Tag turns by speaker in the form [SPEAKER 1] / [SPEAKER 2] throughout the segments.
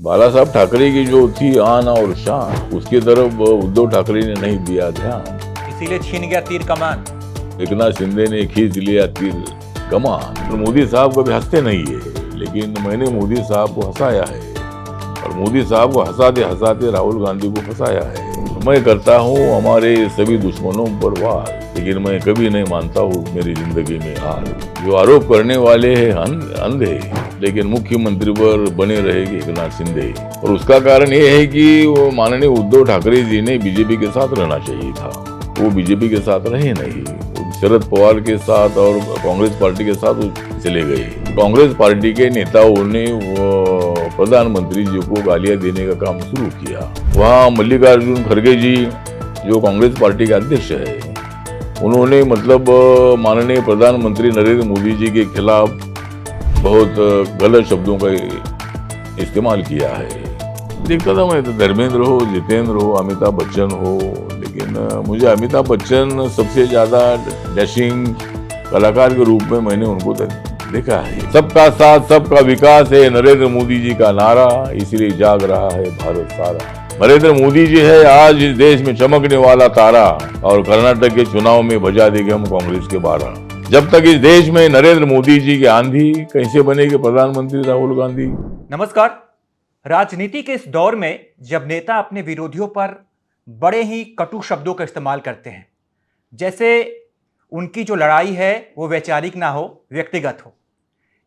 [SPEAKER 1] बाला साहब ठाकरे की जो थी आन और शान, उसकी तरफ उद्धव ठाकरे ने नहीं दिया ध्यान,
[SPEAKER 2] इसीलिए छीन गया तीर कमान।
[SPEAKER 1] एकनाथ शिंदे ने खींच लिया तीर कमान। तो मोदी साहब कभी हंसते नहीं है, लेकिन मैंने मोदी साहब को हंसाया है और मोदी साहब को हंसाते हंसाते राहुल गांधी को फंसाया है। मैं करता हूँ हमारे सभी दुश्मनों पर वार, लेकिन मैं कभी नहीं मानता हूँ मेरी जिंदगी में हार। जो आरोप करने वाले हैं अंधे, लेकिन मुख्यमंत्री पर बने रहेंगे एकनाथ शिंदे। और उसका कारण ये है कि वो माननीय उद्धव ठाकरे जी ने बीजेपी के साथ रहना चाहिए था, वो बीजेपी के साथ रहे नहीं, शरद पवार के साथ और कांग्रेस पार्टी के साथ चले गए। कांग्रेस पार्टी के नेताओं ने प्रधानमंत्री जी को गालियां देने का काम शुरू किया। वहाँ मल्लिकार्जुन खड़गे जी जो कांग्रेस पार्टी के अध्यक्ष है, उन्होंने मतलब माननीय प्रधानमंत्री नरेंद्र मोदी जी के खिलाफ बहुत गलत शब्दों का इस्तेमाल किया है। देखता था मैं, तो धर्मेंद्र हो, जितेंद्र हो, अमिताभ बच्चन हो, लेकिन मुझे अमिताभ बच्चन सबसे ज्यादा डैशिंग कलाकार के रूप में मैंने उनको देखा है। सबका साथ सबका विकास है नरेंद्र मोदी जी का नारा, इसलिए जाग रहा है भारत सारा। नरेंद्र मोदी जी है आज इस देश में चमकने वाला तारा, और कर्नाटक के चुनाव में बजा देंगे हम कांग्रेस के 12। जब तक इस देश में नरेंद्र मोदी जी की आंधी, कैसे बनेंगे प्रधानमंत्री राहुल गांधी।
[SPEAKER 2] नमस्कार। राजनीति के इस दौर में जब नेता अपने विरोधियों पर बड़े ही कटु शब्दों का इस्तेमाल करते हैं, जैसे उनकी जो लड़ाई है वो वैचारिक ना हो, व्यक्तिगत हो,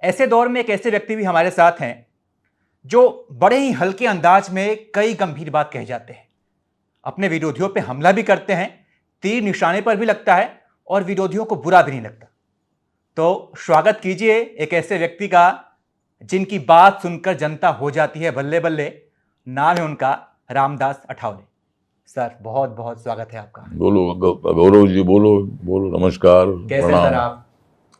[SPEAKER 2] ऐसे दौर में एक ऐसे व्यक्ति भी हमारे साथ हैं जो बड़े ही हल्के अंदाज में कई गंभीर बात कह जाते हैं, अपने विरोधियों पे हमला भी करते हैं, तीर निशाने पर भी लगता है और विरोधियों को बुरा भी नहीं लगता। तो स्वागत कीजिए एक ऐसे व्यक्ति का जिनकी बात सुनकर जनता हो जाती है बल्ले बल्ले। नाम है उनका रामदास अठावले। सर बहुत बहुत स्वागत है आपका।
[SPEAKER 1] बोलो गौरव जी, बोलो बोलो, नमस्कार,
[SPEAKER 2] कैसे
[SPEAKER 1] प्रणाम।
[SPEAKER 2] सर आप?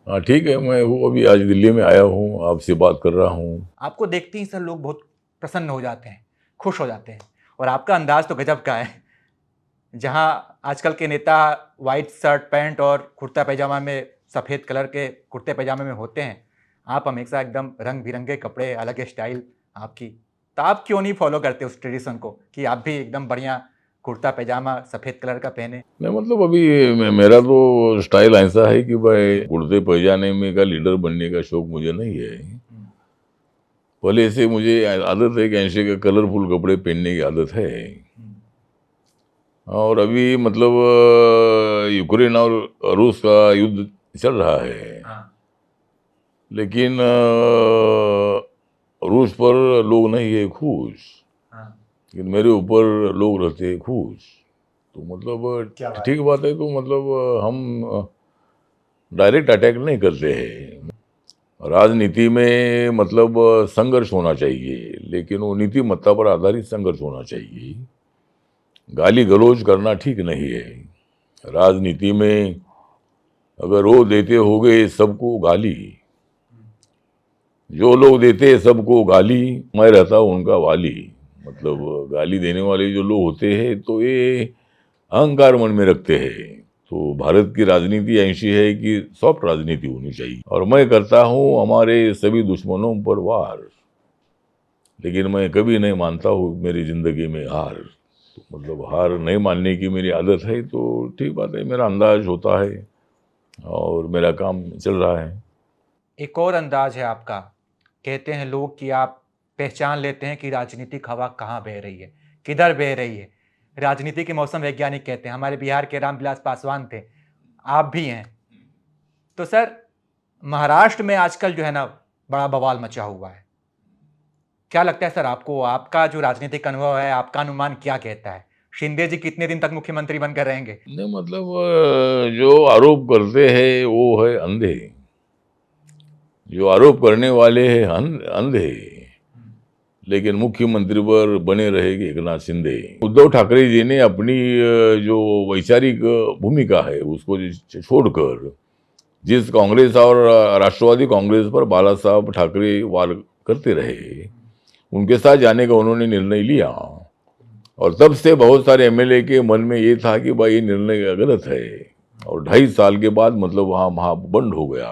[SPEAKER 1] हाँ ठीक है, मैं वो अभी आज दिल्ली में आया हूँ, आपसे बात कर रहा हूँ।
[SPEAKER 2] आपको देखते ही सर लोग बहुत प्रसन्न हो जाते हैं, खुश हो जाते हैं, और आपका अंदाज तो गजब का है। जहां आजकल के नेता वाइट शर्ट पैंट और कुर्ता पैजामा में, सफ़ेद कलर के कुर्ते पैजामे में होते हैं, आप हमेशा एकदम रंग बिरंगे कपड़े, अलग स्टाइल आपकी। तो आप क्यों नहीं फॉलो करते उस ट्रेडिशन को कि आप भी एकदम बढ़िया कुर्ता पैजामा सफ़ेद कलर का पहने?
[SPEAKER 1] नहीं मतलब अभी मेरा तो स्टाइल ऐसा है कि भाई कुर्ते पैजामे में का लीडर बनने का शौक मुझे नहीं है। पहले से मुझे आदत है कि ऐसे के कलरफुल कपड़े पहनने की आदत है। और अभी मतलब यूक्रेन और रूस का युद्ध चल रहा है, लेकिन रूस पर लोग नहीं है खुश, लेकिन मेरे ऊपर लोग रहते हैं खुश। तो मतलब ठीक बात है। तो मतलब हम डायरेक्ट अटैक नहीं करते हैं। राजनीति में मतलब संघर्ष होना चाहिए, लेकिन वो नीतिमत्ता पर आधारित संघर्ष होना चाहिए। गाली गलौज करना ठीक नहीं है। राजनीति में अगर वो देते होगे सबको गाली, जो लोग देते हैं सबको गाली, मैं रहता हूँ उनका वाली। मतलब गाली देने वाले जो लोग होते हैं तो ये अहंकार मन में रखते हैं। तो भारत की राजनीति ऐसी है कि सॉफ्ट राजनीति होनी चाहिए, और मैं करता हूँ हमारे सभी दुश्मनों पर वार, लेकिन मैं कभी नहीं मानता हूँ मेरी जिंदगी में हार। तो मतलब हार नहीं मानने की मेरी आदत है, तो ठीक बात है, मेरा अंदाज होता है और मेरा काम चल रहा है।
[SPEAKER 2] एक और अंदाज है आपका, कहते हैं लोग कि आप पहचान लेते हैं कि राजनीतिक हवा कहाँ बह रही है, किधर बह रही है। राजनीति के मौसम वैज्ञानिक कहते हैं, हमारे बिहार के रामविलास पासवान थे, आप भी हैं। तो सर महाराष्ट्र में आजकल जो है ना बड़ा बवाल मचा हुआ है, क्या लगता है सर आपको? आपका जो राजनीतिक अनुभव है, आपका अनुमान क्या कहता है? शिंदे जी कितने दिन तक मुख्यमंत्री बनकर रहेंगे?
[SPEAKER 1] नहीं मतलब जो आरोप करते हैं वो है अंधे, जो आरोप करने वाले हैं अंधे, लेकिन मुख्यमंत्री पर बने रहेंगे एकनाथ शिंदे। उद्धव ठाकरे जी ने अपनी जो वैचारिक भूमिका है उसको छोड़कर जिस कांग्रेस और राष्ट्रवादी कांग्रेस पर बाला साहब ठाकरे वार करते रहे, उनके साथ जाने का उन्होंने निर्णय लिया। और तब से बहुत सारे एमएलए के मन में ये था कि भाई ये निर्णय गलत है, और 2.5 साल के बाद मतलब वहाँ महाबंड हो गया,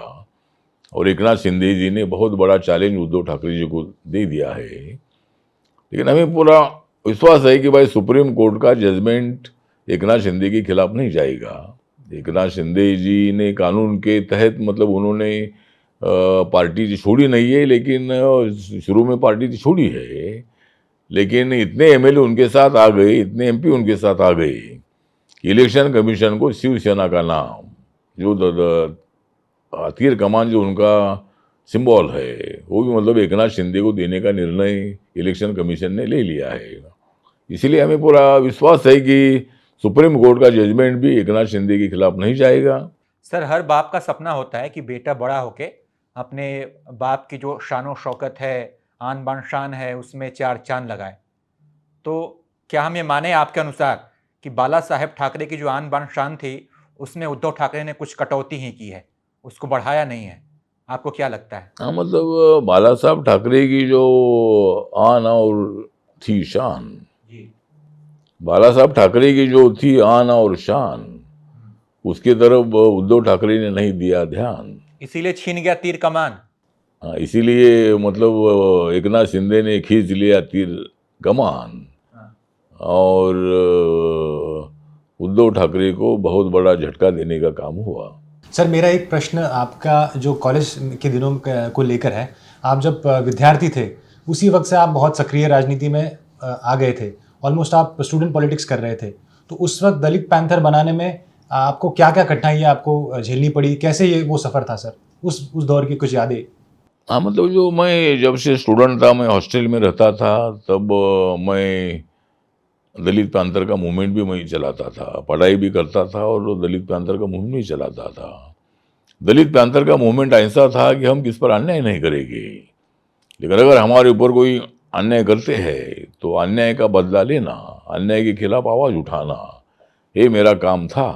[SPEAKER 1] और एकनाथ शिंदे जी ने बहुत बड़ा चैलेंज उद्धव ठाकरे जी को दे दिया है। लेकिन हमें पूरा विश्वास है कि भाई सुप्रीम कोर्ट का जजमेंट एकनाथ शिंदे के खिलाफ नहीं जाएगा। एकनाथ शिंदे जी ने कानून के तहत मतलब उन्होंने पार्टी छोड़ी नहीं है, लेकिन शुरू में पार्टी छोड़ी है, लेकिन इतने एमएलए उनके साथ आ गए, इतने एमपी उनके साथ आ गए, इलेक्शन कमीशन को शिवसेना का नाम जो तीर कमान जो उनका सिंबल है वो भी मतलब एकनाथ शिंदे को देने का निर्णय इलेक्शन कमीशन ने ले लिया है। इसीलिए हमें पूरा विश्वास है कि सुप्रीम कोर्ट का जजमेंट भी एकनाथ शिंदे के खिलाफ नहीं जाएगा।
[SPEAKER 2] सर, हर बाप का सपना होता है कि बेटा बड़ा होके अपने बाप की जो शानो शौकत है, आन बान शान है, उसमें चार चांद लगाए। तो क्या हम ये माने आपके अनुसार कि बाला साहेब ठाकरे की जो आन बान शान थी उसमें उद्धव ठाकरे ने कुछ कटौती ही की है, उसको बढ़ाया नहीं है? आपको क्या लगता है?
[SPEAKER 1] हाँ, मतलब बाला साहब ठाकरे की जो आन और थी शान,
[SPEAKER 2] जी।
[SPEAKER 1] बाला साहब ठाकरे की जो थी आन और शान, उसकी तरफ उद्धव ठाकरे ने नहीं दिया ध्यान,
[SPEAKER 2] इसीलिए छीन गया तीर कमान।
[SPEAKER 1] हाँ, इसीलिए मतलब एकनाथ शिंदे ने खींच लिया तीर कमान और उद्धव ठाकरे को बहुत बड़ा झटका देने का काम हुआ।
[SPEAKER 3] सर, मेरा एक प्रश्न आपका जो कॉलेज के दिनों को लेकर है। आप जब विद्यार्थी थे उसी वक्त से आप बहुत सक्रिय राजनीति में आ गए थे, ऑलमोस्ट आप स्टूडेंट पॉलिटिक्स कर रहे थे। तो उस वक्त दलित पैंथर बनाने में आपको क्या क्या कठिनाइयाँ आपको झेलनी पड़ी, कैसे ये वो सफ़र था सर, उस दौर की कुछ यादें?
[SPEAKER 1] हाँ, मतलब जो मैं जब से स्टूडेंट था, मैं हॉस्टल में रहता था, तब मैं दलित पैंथर का मूवमेंट भी मैं चलाता था, पढ़ाई भी करता था और दलित पैंथर का मूवमेंट भी चलाता था। दलित पैंथर का मूवमेंट ऐसा था कि हम किस पर अन्याय नहीं करेंगे, लेकिन अगर हमारे ऊपर कोई अन्याय करते हैं तो अन्याय का बदला लेना, अन्याय के खिलाफ आवाज़ उठाना, ये मेरा काम था।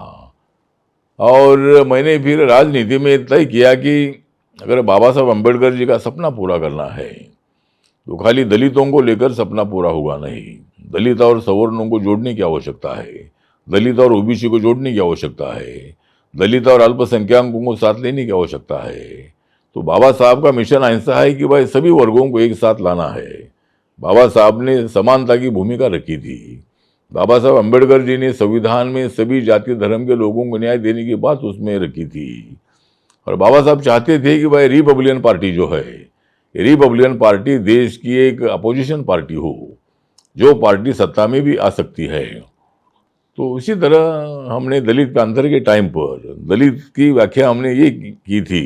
[SPEAKER 1] और मैंने फिर राजनीति में तय किया कि अगर बाबा साहब अम्बेडकर जी का सपना पूरा करना है तो खाली दलितों को लेकर सपना पूरा होगा नहीं, दलित और सवर्णों को जोड़ने की आवश्यकता है, दलित और ओबीसी को जोड़ने की आवश्यकता है, दलित और अल्पसंख्यकों को साथ लेने की आवश्यकता है। तो बाबा साहब का मिशन ऐसा है कि भाई सभी वर्गों को एक साथ लाना है। बाबा साहब ने समानता की भूमिका रखी थी। बाबा साहब अम्बेडकर जी ने संविधान में सभी जाति धर्म के लोगों को न्याय देने की बात उसमें रखी थी। और बाबा साहब चाहते थे कि भाई रिपब्लिकन पार्टी जो है, रिपब्लिकन पार्टी देश की एक अपोजिशन पार्टी हो, जो पार्टी सत्ता में भी आ सकती है। तो इसी तरह हमने दलित पैंथर के टाइम पर दलित की व्याख्या हमने ये की थी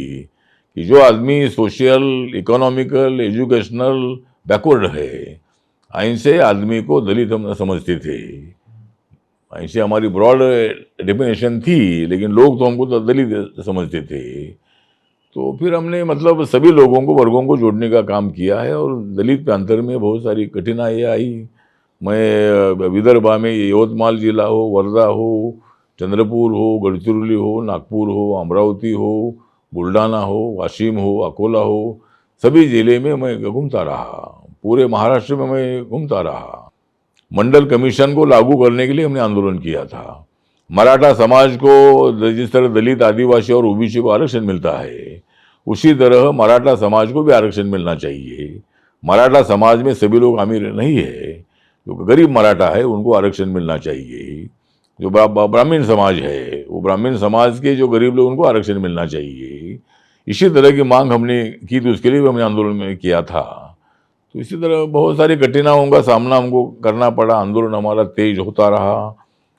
[SPEAKER 1] कि जो आदमी सोशल, इकोनॉमिकल, एजुकेशनल बैकवर्ड है, ऐसे आदमी को दलित हम समझते थे। ऐसे हमारी ब्रॉड डेफिनेशन थी, लेकिन लोग तो हमको तो दलित समझते थे। तो फिर हमने मतलब सभी लोगों को, वर्गों को जोड़ने का काम किया है और दलित पैंथर में बहुत सारी कठिनाइयाँ आई। मैं विदर्भा में यवतमाल जिला हो, वर्धा हो, चंद्रपुर हो, गडचिरोली हो, नागपुर हो, अमरावती हो, बुल्ढाना हो, वाशिम हो, अकोला हो, सभी जिले में मैं घूमता रहा, पूरे महाराष्ट्र में मैं घूमता रहा। मंडल कमीशन को लागू करने के लिए हमने आंदोलन किया था। मराठा समाज को जिस तरह दलित, आदिवासी और ओबीसी को आरक्षण मिलता है, उसी तरह मराठा समाज को भी आरक्षण मिलना चाहिए। मराठा समाज में सभी लोग अमीर नहीं है, जो गरीब मराठा है उनको आरक्षण मिलना चाहिए। जो ब्राह्मण समाज है, वो ब्राह्मण समाज के जो गरीब लोग उनको आरक्षण मिलना चाहिए। इसी तरह की मांग हमने की थी, उसके लिए भी हमने आंदोलन में किया था। तो इसी तरह बहुत सारी कठिनाइयों का सामना हमको करना पड़ा। आंदोलन हमारा तेज होता रहा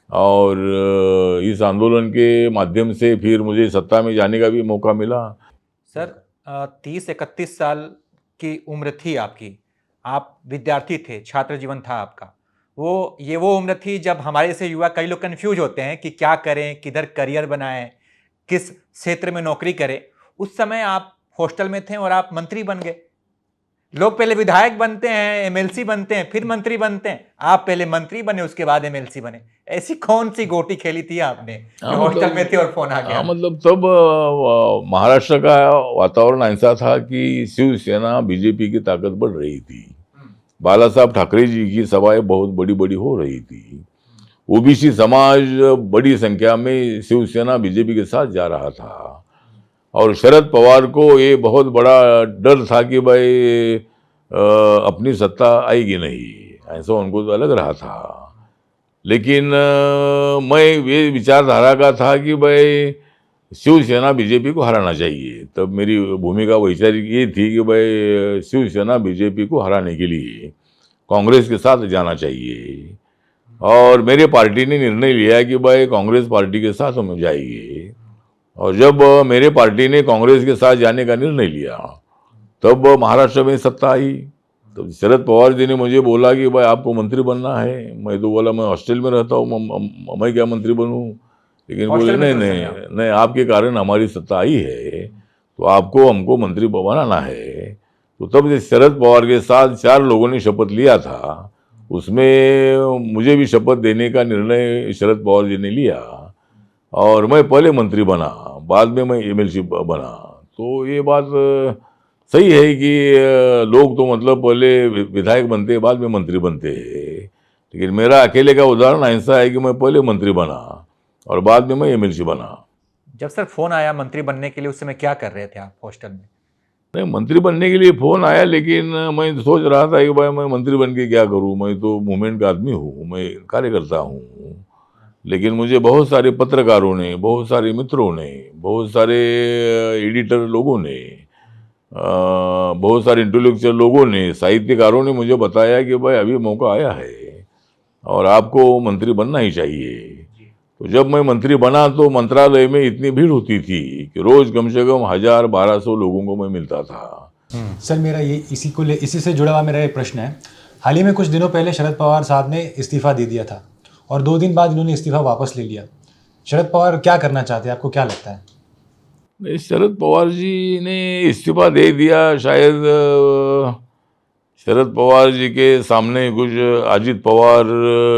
[SPEAKER 1] और इस आंदोलन के माध्यम से फिर मुझे सत्ता में जाने का भी मौका मिला।
[SPEAKER 2] सर, 30-31 साल की उम्र थी आपकी, आप विद्यार्थी थे, छात्र जीवन था आपका। वो उम्र थी जब हमारे से युवा कई लोग कंफ्यूज होते हैं कि क्या करें, किधर करियर बनाएं, किस क्षेत्र में नौकरी करें। उस समय आप हॉस्टल में थे और आप मंत्री बन गए। लोग पहले विधायक बनते हैं, एमएलसी बनते हैं, फिर मंत्री बनते हैं। आप पहले मंत्री बने, उसके बाद एमएलसी बने। ऐसी कौन सी गोटी खेली थी आपने जो हॉस्टल में थे और फोन आ गया?
[SPEAKER 1] मतलब तब महाराष्ट्र का वातावरण ऐसा था कि शिवसेना, बीजेपी की ताकत बढ़ रही थी। बाला साहब ठाकरे जी की सभाएं बहुत बड़ी बड़ी हो रही थी। ओबीसी समाज बड़ी संख्या में शिवसेना, बीजेपी के साथ जा रहा था और शरद पवार को ये बहुत बड़ा डर था कि भाई अपनी सत्ता आएगी नहीं, ऐसा उनको तो अलग रहा था। लेकिन मैं ये विचारधारा का था कि भाई शिवसेना बीजेपी को हराना चाहिए। तब मेरी भूमिका वैचारिक ये थी कि भाई शिवसेना बीजेपी को हराने के लिए कांग्रेस के साथ जाना चाहिए, और मेरी पार्टी ने निर्णय लिया कि भाई कांग्रेस पार्टी के साथ हम जाएंगे। और जब मेरे पार्टी ने कांग्रेस के साथ जाने का निर्णय लिया, तब महाराष्ट्र में सत्ता आई। तो शरद पवार जी ने मुझे बोला कि भाई आपको मंत्री बनना है। मैं तो बोला मैं हॉस्टल में रहता हूँ, मैं क्या मंत्री बनूँ। लेकिन बोले
[SPEAKER 2] हॉस्टल में
[SPEAKER 1] नहीं
[SPEAKER 2] क्यों
[SPEAKER 1] नहीं
[SPEAKER 2] रहते हैं आप?
[SPEAKER 1] नहीं, आपके कारण हमारी सत्ता आई है, तो आपको हमको मंत्री बनाना है। तो तब से शरद पवार के साथ 4 लोगों ने शपथ लिया था, उसमें मुझे भी शपथ देने का निर्णय शरद पवार जी ने लिया, और मैं पहले मंत्री बना, बाद में मैं एमएलसी बना। तो ये बात सही है कि लोग तो मतलब पहले विधायक बनते हैं, बाद में मंत्री बनते हैं। लेकिन मेरा अकेले का उदाहरण ऐसा है कि मैं पहले मंत्री बना और बाद में मैं एमएलसी बना।
[SPEAKER 2] जब सर फोन आया मंत्री बनने के लिए, उस समय क्या कर रहे थे आप हॉस्टल में?
[SPEAKER 1] नहीं, मंत्री बनने के लिए फोन आया, लेकिन मैं सोच रहा था कि भाई मैं मंत्री बन के क्या करूं, मैं तो मूवमेंट का आदमी हूं, मैं कार्यकर्ता हूं। लेकिन मुझे बहुत सारे पत्रकारों ने, बहुत सारे मित्रों ने, बहुत सारे एडिटर लोगों ने, बहुत सारे इंटेलेक्चुअल लोगों ने, साहित्यकारों ने मुझे बताया कि भाई अभी मौका आया है और आपको मंत्री बनना ही चाहिए। तो जब मैं मंत्री बना तो मंत्रालय में इतनी भीड़ होती थी कि रोज कम से कम 1000-1200 लोगों को मैं मिलता था।
[SPEAKER 3] सर मेरा ये इसी से जुड़ा हुआ मेरा ये प्रश्न है। हाल ही में कुछ दिनों पहले शरद पवार साहब ने इस्तीफा दे दिया था और 2 दिन बाद इन्होंने इस्तीफा वापस ले लिया। शरद पवार क्या करना चाहते हैं, आपको क्या लगता है?
[SPEAKER 1] नहीं, शरद पवार जी ने इस्तीफा दे दिया, शायद शरद पवार जी के सामने कुछ अजित पवार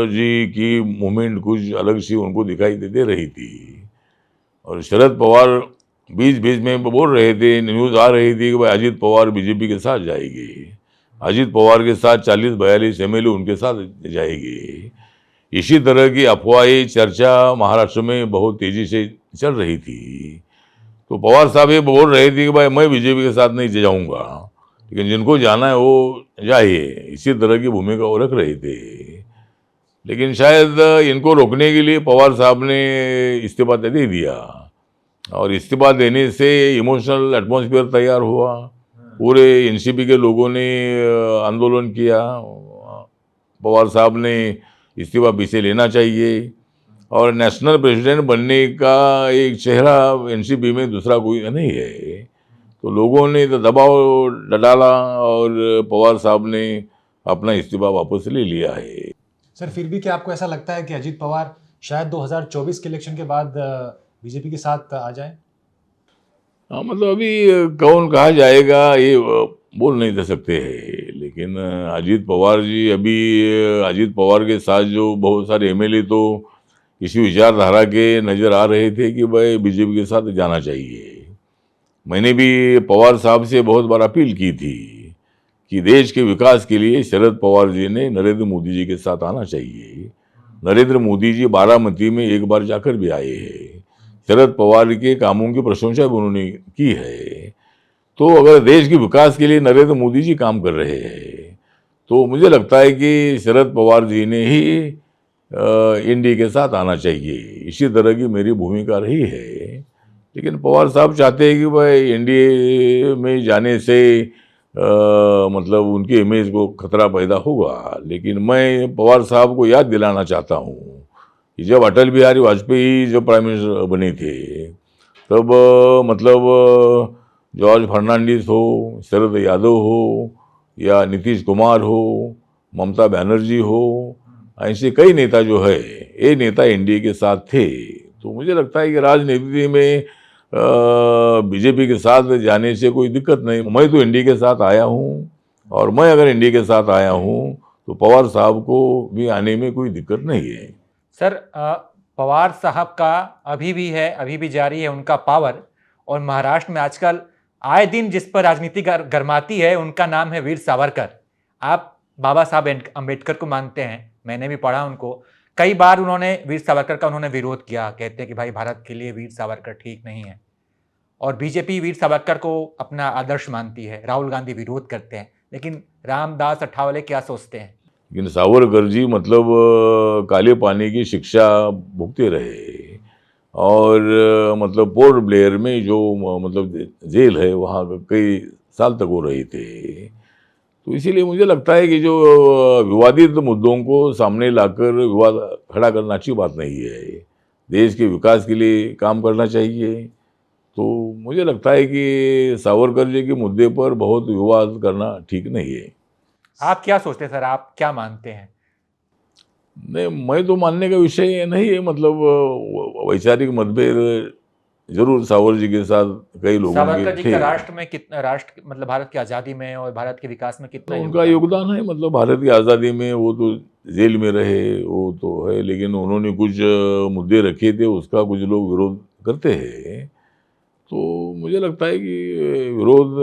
[SPEAKER 1] जी की मूवमेंट कुछ अलग सी उनको दिखाई दे रही थी, और शरद पवार बीच बीच में बोल रहे थे, न्यूज़ आ रही थी कि भाई अजित पवार बीजेपी के साथ जाएगी, अजित पवार के साथ 40-42 एमएलए उनके साथ जाएगी। इसी तरह की अफवाहें, चर्चा महाराष्ट्र में बहुत तेजी से चल रही थी। तो पवार साहब ये बोल रहे थे कि भाई मैं बीजेपी के साथ नहीं जाऊंगा, लेकिन जिनको जाना है वो जाइए, इसी तरह की भूमिका वो रख रहे थे। लेकिन शायद इनको रोकने के लिए पवार साहब ने इस्तीफा दे दिया, और इस्तीफा देने से इमोशनल एटमॉस्फेयर तैयार हुआ। पूरे एनसीपी के लोगों ने आंदोलन किया, पवार साहब ने इस्तीफा पीछे लेना चाहिए, और नेशनल प्रेसिडेंट बनने का एक चेहरा एनसीपी में दूसरा कोई नहीं है। तो लोगों ने तो दबाव डाला और पवार साहब ने अपना इस्तीफा वापस ले लिया है।
[SPEAKER 3] सर फिर भी क्या आपको ऐसा लगता है कि अजीत पवार शायद 2024 के इलेक्शन के बाद बीजेपी के साथ आ जाए?
[SPEAKER 1] हाँ, मतलब अभी कौन कहा जाएगा ये बोल नहीं दे सकते हैं। लेकिन अजीत पवार जी, अभी अजीत पवार के साथ जो बहुत सारे एमएलए तो इसी विचारधारा के नज़र आ रहे थे कि भाई बीजेपी के साथ जाना चाहिए। मैंने भी पवार साहब से बहुत बार अपील की थी कि देश के विकास के लिए शरद पवार जी ने नरेंद्र मोदी जी के साथ आना चाहिए। नरेंद्र मोदी जी बारामती में एक बार जाकर भी आए हैं, शरद पवार के कामों की प्रशंसा भी उन्होंने की है। तो अगर देश के विकास के लिए नरेंद्र मोदी जी काम कर रहे हैं, तो मुझे लगता है कि शरद पवार जी ने ही एनडीए के साथ आना चाहिए। इसी तरह की मेरी भूमिका रही है। लेकिन पवार साहब चाहते हैं कि भाई एनडीए में जाने से मतलब उनकी इमेज को खतरा पैदा होगा। लेकिन मैं पवार साहब को याद दिलाना चाहता हूँ कि जब अटल बिहारी वाजपेयी जब प्राइम मिनिस्टर बने थे, तब मतलब जॉर्ज फर्नांडिस हो, शरद यादव हो, या नीतीश कुमार हो, ममता बनर्जी हो, ऐसे कई नेता जो है, ये नेता एनडीए के साथ थे। तो मुझे लगता है कि राजनीति में बीजेपी के साथ जाने से कोई दिक्कत नहीं। मैं तो एनडीए के साथ आया हूँ, और मैं अगर एनडीए के साथ आया हूँ तो पवार साहब को भी आने में कोई दिक्कत नहीं है।
[SPEAKER 2] सर पवार साहब का अभी भी है, अभी भी जारी है उनका पावर, और महाराष्ट्र में आजकल आए दिन जिस पर राजनीति गरमाती है उनका नाम है वीर सावरकर। आप बाबा साहब अम्बेडकर को मानते हैं, मैंने भी पढ़ा उनको। कई बार उन्होंने वीर सावरकर का उन्होंने विरोध किया, कहते हैं कि भाई भारत के लिए वीर सावरकर ठीक नहीं है। और बीजेपी वीर सावरकर को अपना आदर्श मानती है, राहुल गांधी विरोध करते हैं। लेकिन रामदास अठावले क्या सोचते हैं?
[SPEAKER 1] लेकिन सावरकर जी मतलब काले पानी की शिक्षा भुगते रहे और मतलब पोर्ट ब्लेयर में जो मतलब जेल है वहाँ कई साल तक वो रहे थे। तो इसीलिए मुझे लगता है कि जो विवादित मुद्दों को सामने लाकर विवाद खड़ा करना अच्छी बात नहीं है। देश के विकास के लिए काम करना चाहिए। तो मुझे लगता है कि सावरकर जी के मुद्दे पर बहुत विवाद करना ठीक नहीं है।
[SPEAKER 2] आप क्या सोचते हैं सर, आप क्या मानते हैं?
[SPEAKER 1] नहीं, मैं तो मानने का विषय नहीं है, मतलब वैचारिक मतभेद जरूर सावरकर जी के साथ कई लोगों के
[SPEAKER 2] सावरकर जी
[SPEAKER 1] थे।
[SPEAKER 2] का राष्ट्र में कितना, राष्ट्र मतलब भारत की आज़ादी में और भारत के विकास में कितना
[SPEAKER 1] तो उनका
[SPEAKER 2] योगदान?
[SPEAKER 1] योगदान है, मतलब भारत की आज़ादी में वो तो जेल में रहे, वो तो है, लेकिन उन्होंने कुछ मुद्दे रखे थे, उसका कुछ लोग विरोध करते हैं। तो मुझे लगता है कि विरोध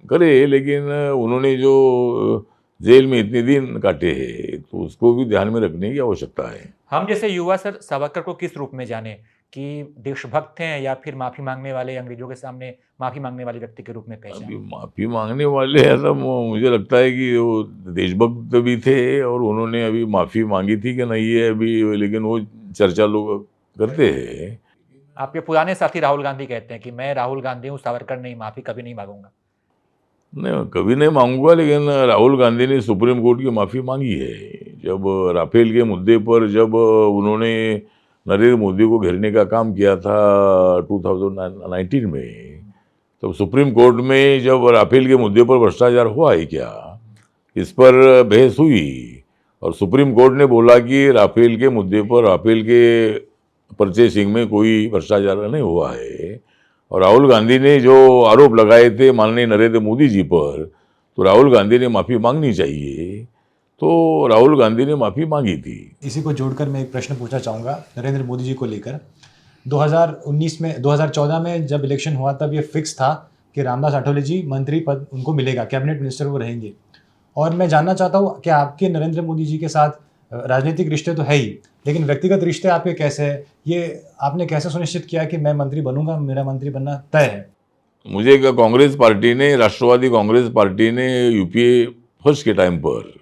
[SPEAKER 1] करे, लेकिन उन्होंने जो जेल में इतने दिन काटे हैं तो उसको भी ध्यान में रखने की आवश्यकता है।
[SPEAKER 2] हम जैसे युवा सर सावरकर को किस रूप में जाने, कि देशभक्त हैं या फिर माफी मांगने वाले, अंग्रेजों के सामने माफी मांगने वाले व्यक्ति के रूप में
[SPEAKER 1] अभी
[SPEAKER 2] पहचाने?
[SPEAKER 1] माफ़ी मांगने वाले ऐसा मुझे लगता है कि वो देशभक्त भी थे और उन्होंने अभी माफ़ी मांगी थी कि नहीं है अभी, लेकिन वो चर्चा लोग करते हैं।
[SPEAKER 2] आपके पुराने साथी राहुल गांधी कहते हैं कि मैं राहुल गांधी हूँ, सावरकर नहीं, माफी कभी नहीं मांगूंगा।
[SPEAKER 1] नहीं, कभी नहीं मांगूंगा, लेकिन राहुल गांधी ने सुप्रीम कोर्ट की माफ़ी मांगी है। जब राफेल के मुद्दे पर जब उन्होंने नरेंद्र मोदी को घेरने का काम किया था 2019 में, तब सुप्रीम कोर्ट में जब राफेल के मुद्दे पर भ्रष्टाचार हुआ है क्या, इस पर बहस हुई और सुप्रीम कोर्ट ने बोला कि राफेल के मुद्दे पर, राफेल के परचेसिंग में कोई भ्रष्टाचार नहीं हुआ है। और राहुल गांधी ने जो आरोप लगाए थे माननीय नरेंद्र मोदी जी पर, तो राहुल गांधी ने माफ़ी मांगनी चाहिए। तो राहुल गांधी ने माफ़ी मांगी थी।
[SPEAKER 3] इसी को जोड़कर मैं एक प्रश्न पूछना चाहूँगा नरेंद्र मोदी जी को लेकर। 2019 में 2014 में जब इलेक्शन हुआ तब ये फिक्स था कि रामदास आठवले जी मंत्री पद उनको मिलेगा, कैबिनेट मिनिस्टर वो रहेंगे। और मैं जानना चाहता हूँ कि आपके नरेंद्र मोदी जी के साथ राजनीतिक रिश्ते तो है ही, लेकिन व्यक्तिगत रिश्ते आपके कैसे हैं? ये आपने कैसे सुनिश्चित किया कि मैं मंत्री बनूंगा, मेरा मंत्री बनना तय है?
[SPEAKER 1] मुझे कांग्रेस पार्टी ने, राष्ट्रवादी कांग्रेस पार्टी ने यूपीए फर्स्ट के टाइम पर,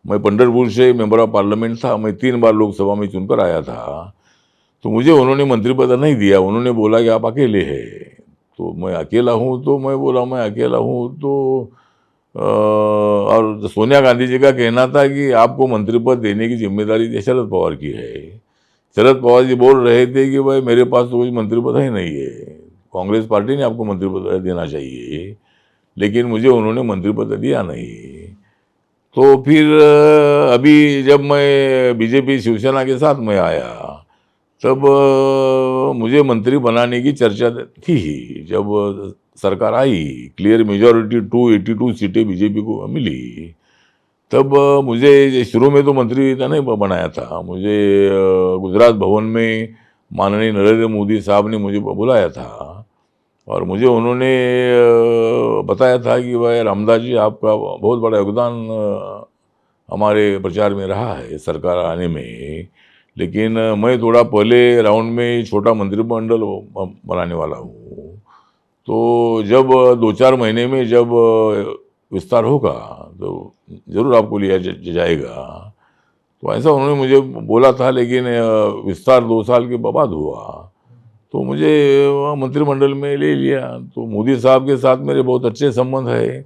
[SPEAKER 1] मैं पंढरपुर से मेंबर ऑफ पार्लियामेंट था, मैं 3 बार लोकसभा में चुनकर आया था, तो मुझे उन्होंने मंत्री पद नहीं दिया। उन्होंने बोला कि आप अकेले हैं। तो मैं अकेला हूँ, तो मैं बोला मैं अकेला हूँ। तो और सोनिया गांधी जी का कहना था कि आपको मंत्री पद देने की जिम्मेदारी शरद पवार की है। शरद पवार जी बोल रहे थे कि भाई मेरे पास तो कोई मंत्री पद ही नहीं है, कांग्रेस पार्टी ने आपको मंत्री पद देना चाहिए, लेकिन मुझे उन्होंने मंत्री पद दिया नहीं। तो फिर अभी जब मैं बीजेपी शिवसेना के साथ में आया, तब मुझे मंत्री बनाने की चर्चा थी ही। जब सरकार आई, क्लियर मेजॉरिटी 282 सीटें बीजेपी को मिली, तब मुझे शुरू में तो मंत्री नहीं बनाया था। मुझे गुजरात भवन में माननीय नरेंद्र मोदी साहब ने मुझे बुलाया था और मुझे उन्होंने बताया था कि भाई रामदास जी, आपका बहुत बड़ा योगदान हमारे प्रचार में रहा है सरकार आने में, लेकिन मैं थोड़ा पहले राउंड में छोटा मंत्रिमंडल बनाने वाला हूँ। तो जब 2-4 महीने में जब विस्तार होगा तो ज़रूर आपको लिया जाएगा। तो ऐसा उन्होंने मुझे बोला था, लेकिन विस्तार 2 साल के बाद हुआ, तो मुझे मंत्रिमंडल में ले लिया। तो मोदी साहब के साथ मेरे बहुत अच्छे संबंध है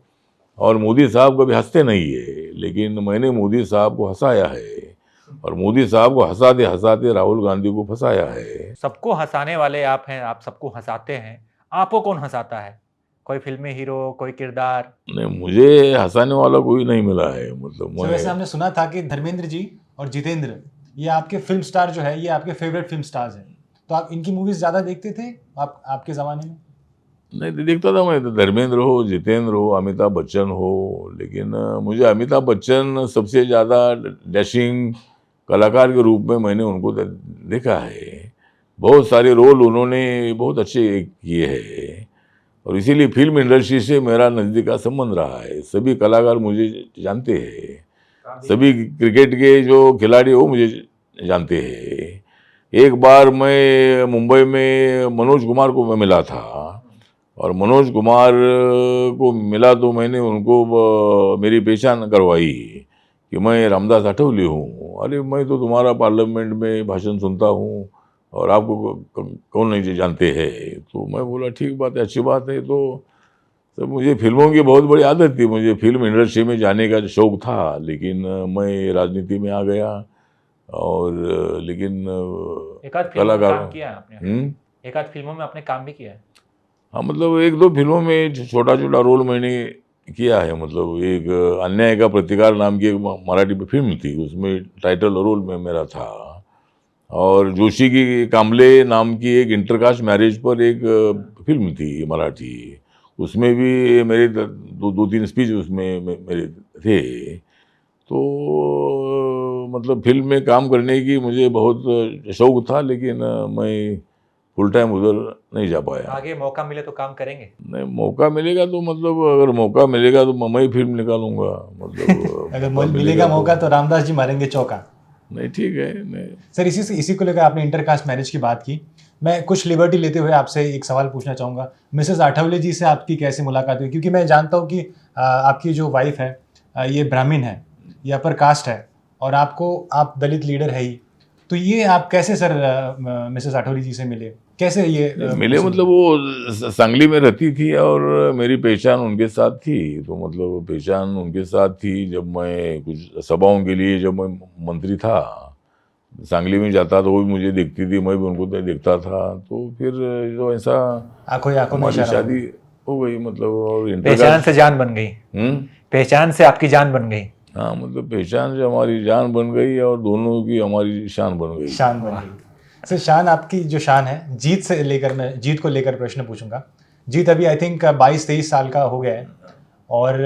[SPEAKER 1] और मोदी साहब कभी हंसते नहीं है, लेकिन मैंने मोदी साहब को हंसाया है और मोदी साहब को हंसाते हंसाते राहुल गांधी को फंसाया है।
[SPEAKER 2] सबको हंसाने वाले आप हैं, आप सबको हंसाते हैं। आपको कौन हंसाता है? कोई फिल्मी हीरो, कोई किरदार?
[SPEAKER 1] नहीं, मुझे हंसाने वाला कोई नहीं मिला है, मतलब
[SPEAKER 3] सर वैसे हमने सुना था कि धर्मेंद्र जी और जितेंद्र, ये आपके फिल्म स्टार जो है, ये आपके फेवरेट फिल्म स्टार्स हैं, तो आप इनकी मूवीज ज़्यादा देखते थे आपके ज़माने में?
[SPEAKER 1] नहीं, देखता था मैं, तो धर्मेंद्र हो, जितेंद्र हो, अमिताभ बच्चन हो, लेकिन मुझे अमिताभ बच्चन सबसे ज़्यादा डैशिंग कलाकार के रूप में मैंने उनको देखा है। बहुत सारे रोल उन्होंने बहुत अच्छे किए हैं और इसीलिए फिल्म इंडस्ट्री से मेरा नज़दीक का संबंध रहा है। सभी कलाकार मुझे जानते हैं, सभी क्रिकेट के जो खिलाड़ी वो मुझे जानते हैं। एक बार मैं मुंबई में मनोज कुमार को मैं मिला था और मनोज कुमार को मिला तो मैंने उनको मेरी पहचान करवाई कि मैं रामदास आठवले हूँ। अरे मैं तो तुम्हारा पार्लियामेंट में भाषण सुनता हूँ और आपको कौन नहीं जानते हैं। तो मैं बोला ठीक बात है, अच्छी बात है। तो मुझे फिल्मों की बहुत बड़ी आदत थी, मुझे फिल्म इंडस्ट्री में जाने का शौक था, लेकिन मैं राजनीति में आ गया। और लेकिन
[SPEAKER 2] एक आध फिल्मों में
[SPEAKER 1] कलाकार
[SPEAKER 2] काम किया है आपने? एक आध फिल्मों में आपने काम भी किया है?
[SPEAKER 1] हाँ, मतलब एक दो फिल्मों में छोटा छोटा रोल मैंने किया है। मतलब एक अन्याय का प्रतिकार नाम की एक मराठी फिल्म थी, उसमें टाइटल रोल में मेरा था। और जोशी की कामले नाम की एक इंटरकास्ट मैरिज पर एक फिल्म थी मराठी, उसमें भी मेरे दो तीन स्पीच उसमें मेरे थे। तो मतलब फिल्म में काम करने की मुझे बहुत शौक था, लेकिन मैं फुल टाइम उधर नहीं जा पाया।
[SPEAKER 2] आगे मौका मिले तो काम करेंगे?
[SPEAKER 1] नहीं, मौका मिलेगा तो मतलब अगर मौका मिलेगा तो मैं ही फिल्म निकालूंगा। मतलब
[SPEAKER 3] अगर
[SPEAKER 1] मौका
[SPEAKER 3] मिलेगा
[SPEAKER 1] तो-
[SPEAKER 3] मौका तो रामदास जी मारेंगे चौका।
[SPEAKER 1] नहीं, ठीक है। नहीं,
[SPEAKER 3] सर इसी को लेकर आपने इंटरकास्ट मैरिज की बात की, मैं कुछ लिबर्टी लेते हुए आपसे एक सवाल पूछना चाहूँगा। मिसेस आठवले जी से आपकी कैसे मुलाकात हुई? क्योंकि मैं जानता हूँ कि आपकी जो वाइफ है ये ब्राह्मण है, ये अपर कास्ट है, और आप दलित लीडर है ही, तो ये आप कैसे सर मिसेस आठवले जी से मिले? कैसे ये
[SPEAKER 1] मिले मतलब वो सांगली में रहती थी और मेरी पहचान उनके साथ थी। तो मतलब पहचान उनके साथ थी, जब मैं कुछ सभाओं के लिए जब मैं मंत्री था, सांगली में जाता तो वो भी मुझे देखती थी, मैं भी उनको देखता था। तो फिर जो ऐसा
[SPEAKER 3] आंखों में
[SPEAKER 1] हमारी
[SPEAKER 3] इशारा हो
[SPEAKER 1] शादी हो गई। मतलब और
[SPEAKER 2] पहचान से जान बन गई? पहचान से आपकी जान बन गई?
[SPEAKER 1] हाँ, मतलब पहचान से हमारी जान बन गई और दोनों की हमारी शान बन गई।
[SPEAKER 3] शान बन गई। सर शान, आपकी जो शान है, मैं जीत को लेकर प्रश्न पूछूंगा। जीत अभी आई थिंक 22-23 साल का हो गया है, और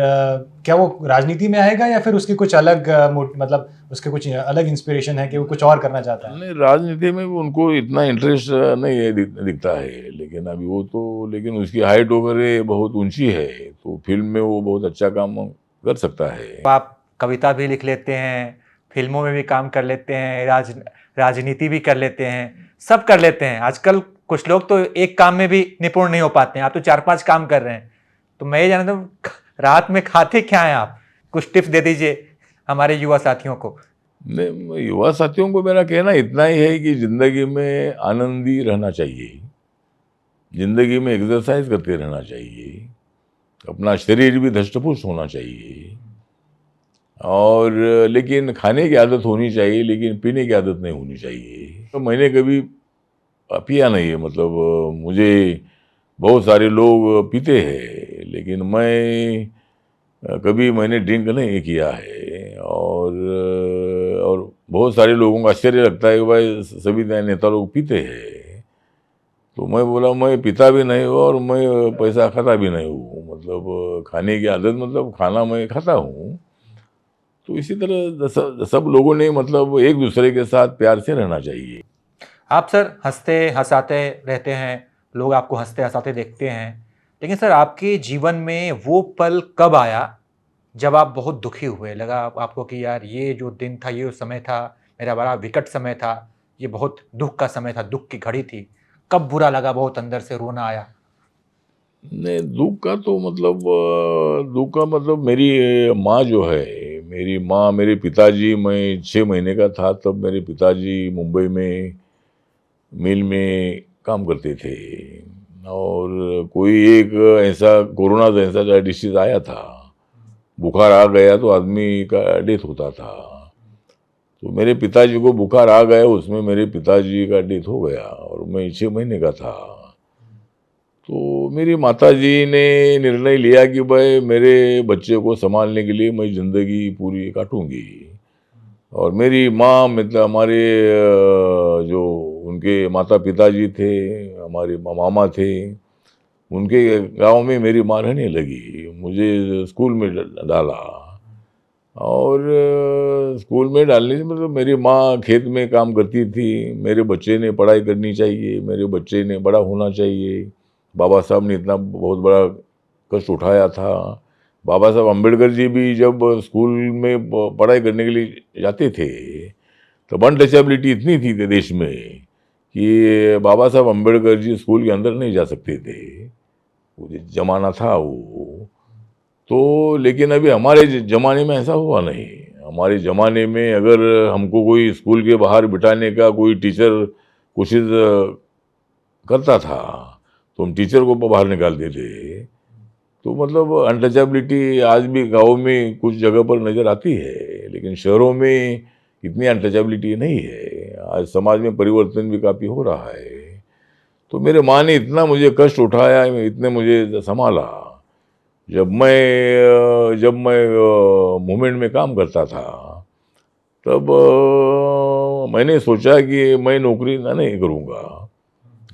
[SPEAKER 3] क्या वो राजनीति में आएगा या फिर उसकी कुछ अलग मतलब उसके कुछ अलग इंस्पिरेशन है कि वो कुछ और करना चाहता है?
[SPEAKER 1] नहीं, राजनीति में भी उनको इतना इंटरेस्ट नहीं है, दिखता है। लेकिन अभी वो तो, लेकिन उसकी हाइट वगैरह बहुत ऊंची है, तो फिल्म में वो बहुत अच्छा काम कर सकता है।
[SPEAKER 2] आप कविता भी लिख लेते हैं, फिल्मों में भी काम कर लेते हैं, राजनीति भी कर लेते हैं, सब कर लेते हैं। आजकल कुछ लोग तो एक काम में भी निपुण नहीं हो पाते हैं, आप तो 4-5 काम कर रहे हैं। तो मैं ये जानता हूँ रात में खाते क्या हैं आप? कुछ टिप्स दे दीजिए हमारे युवा साथियों को।
[SPEAKER 1] नहीं, युवा साथियों को मेरा कहना इतना ही है कि जिंदगी में आनंदी रहना चाहिए, जिंदगी में एक्सरसाइज करते रहना चाहिए, अपना शरीर भी धष्टपुष्ट होना चाहिए, और लेकिन खाने की आदत होनी चाहिए, लेकिन पीने की आदत नहीं होनी चाहिए। तो मैंने कभी पिया नहीं है। मतलब मुझे बहुत सारे लोग पीते हैं, लेकिन कभी मैंने ड्रिंक नहीं किया है। और बहुत सारे लोगों को आश्चर्य लगता है कि भाई सभी नेता लोग पीते हैं। तो मैं बोला मैं पीता भी नहीं हूँ और मैं पैसा खाता भी नहीं हूँ। मतलब खाने की आदत, मतलब खाना मैं खाता हूँ। तो इसी तरह सब लोगों ने मतलब एक दूसरे के साथ प्यार से रहना चाहिए।
[SPEAKER 2] आप सर हंसते हंसाते रहते हैं, लोग आपको हंसते हंसाते देखते हैं, लेकिन सर आपके जीवन में वो पल कब आया जब आप बहुत दुखी हुए? लगा आपको कि यार ये जो दिन था, ये समय था, मेरा बड़ा विकट समय था, ये बहुत दुख का समय था, दुख की घड़ी थी। कब बुरा लगा, बहुत अंदर से रोना आया?
[SPEAKER 1] नहीं, दुख का तो मतलब दुख का मतलब मेरी माँ जो है, मेरी माँ, मेरे पिताजी, मैं 6 महीने का था तब मेरे पिताजी मुंबई में मिल में काम करते थे, और कोई एक ऐसा कोरोना जैसा डिसीज आया था, बुखार आ गया तो आदमी का डेथ होता था। तो मेरे पिताजी को बुखार आ गया, उसमें मेरे पिताजी का डेथ हो गया और मैं 6 महीने का था। तो मेरी माताजी ने निर्णय लिया कि भाई मेरे बच्चे को संभालने के लिए मैं ज़िंदगी पूरी काटूंगी। और मेरी माँ, मतलब हमारे जो उनके माता पिताजी थे, हमारे मामा थे, उनके गांव में मेरी माँ रहने लगी, मुझे स्कूल में डाला। और स्कूल में डालने से मतलब मेरी माँ खेत में काम करती थी, मेरे बच्चे ने पढ़ाई करनी चाहिए, मेरे बच्चे ने बड़ा होना चाहिए। बाबा साहब ने इतना बहुत बड़ा कष्ट उठाया था। बाबा साहब अम्बेडकर जी भी जब स्कूल में पढ़ाई करने के लिए जाते थे तो अनटचेबिलिटी इतनी थी देश में कि बाबा साहब अम्बेडकर जी स्कूल के अंदर नहीं जा सकते थे, वो जमाना था वो। तो लेकिन अभी हमारे जमाने में ऐसा हुआ नहीं। हमारे ज़माने में अगर हमको कोई स्कूल के बाहर बिठाने का कोई टीचर कोशिश करता था तो हम टीचर को बाहर निकाल देते। तो मतलब अनटचेबिलिटी आज भी गाँव में कुछ जगह पर नज़र आती है, लेकिन शहरों में इतनी अनटचेबिलिटी नहीं है। आज समाज में परिवर्तन भी काफ़ी हो रहा है। तो मेरे माँ ने इतना मुझे कष्ट उठाया, इतने मुझे संभाला। जब मैं मूवमेंट में काम करता था तब मैंने सोचा कि मैं नौकरी नहीं करूँगा।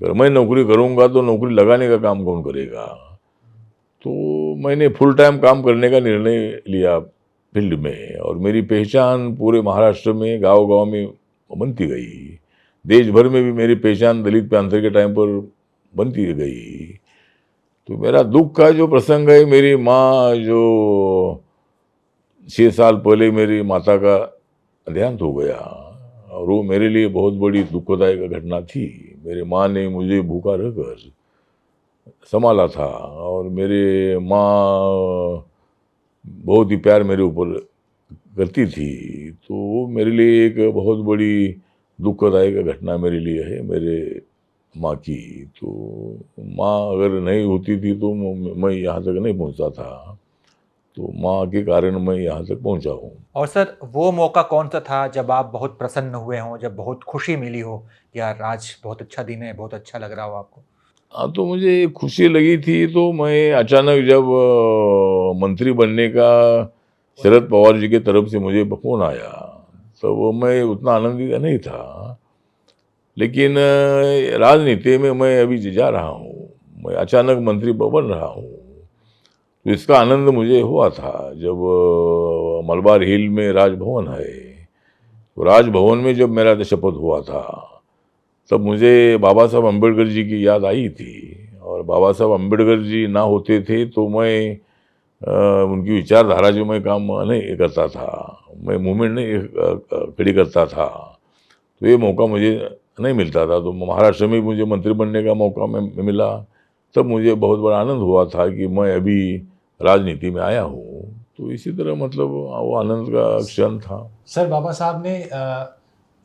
[SPEAKER 1] अगर मैं नौकरी करूँगा तो नौकरी लगाने का काम कौन करेगा। तो मैंने फुल टाइम काम करने का निर्णय लिया फील्ड में, और मेरी पहचान पूरे महाराष्ट्र में गांव-गांव में बनती गई। देश भर में भी मेरी पहचान दलित पैंथर के टाइम पर बनती गई। तो मेरा दुख का जो प्रसंग है, मेरी माँ जो 6 साल पहले मेरी माता का देहांत हो गया, और वो मेरे लिए बहुत बड़ी दुखदायक घटना थी। मेरी माँ ने मुझे भूखा रहकर संभाला था, और मेरे माँ बहुत ही प्यार मेरे ऊपर करती थी। तो वो मेरे लिए एक बहुत बड़ी दुखदायक घटना मेरे लिए है, मेरे माँ की। तो माँ अगर नहीं होती थी तो मैं यहाँ तक नहीं पहुँचा था। तो माँ के कारण मैं यहाँ तक पहुँचा हूँ।
[SPEAKER 2] और सर वो मौका कौन सा था जब आप बहुत प्रसन्न हुए हों, जब बहुत खुशी मिली हो, यार आज बहुत अच्छा दिन है, बहुत अच्छा लग रहा हो आपको?
[SPEAKER 1] हाँ, तो मुझे खुशी लगी थी। तो मैं अचानक जब मंत्री बनने का शरद पवार जी की तरफ से मुझे फ़ोन आया, तो वो मैं उतना आनंदित नहीं था। लेकिन राजनीति में मैं अभी जा रहा हूँ, मैं अचानक मंत्री बन रहा हूँ। तो इसका आनंद मुझे हुआ था जब मलबार हिल में राजभवन है, तो राजभवन में जब मेरा शपथ हुआ था तब मुझे बाबा साहब अम्बेडकर जी की याद आई थी। और बाबा साहब अम्बेडकर जी ना होते थे तो मैं उनकी विचारधारा जो मैं काम नहीं करता था, मैं मूवमेंट नहीं खड़ी करता था, तो ये मौका मुझे नहीं मिलता था। तो महाराष्ट्र में मुझे मंत्री बनने का मौका मिला, तब मुझे बहुत बड़ा आनंद हुआ था कि मैं अभी राजनीति में आया हूँ। तो इसी तरह मतलब वो आनंद का क्षण था।
[SPEAKER 3] सर, बाबा साहब ने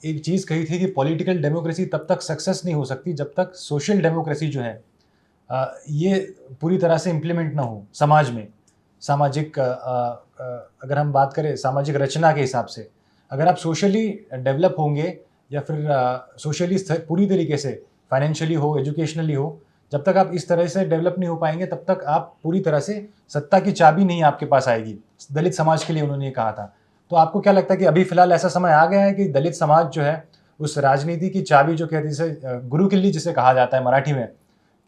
[SPEAKER 3] एक चीज़ कही थी कि पॉलिटिकल डेमोक्रेसी तब तक सक्सेस नहीं हो सकती जब तक सोशल डेमोक्रेसी जो है ये पूरी तरह से इम्प्लीमेंट ना हो समाज में। सामाजिक अगर हम बात करें सामाजिक रचना के हिसाब से, अगर आप सोशली डेवलप होंगे या फिर सोशली पूरी तरीके से फाइनेंशियली हो, एजुकेशनली हो, जब तक आप इस तरह से डेवलप नहीं हो पाएंगे तब तक आप पूरी तरह से सत्ता की चाबी नहीं आपके पास आएगी। दलित समाज के लिए उन्होंने ये कहा था। तो आपको क्या लगता है कि अभी फिलहाल ऐसा समय आ गया है कि दलित समाज जो है उस राजनीति की चाबी जो कहती है गुरु किल्ली जिसे कहा जाता है मराठी में,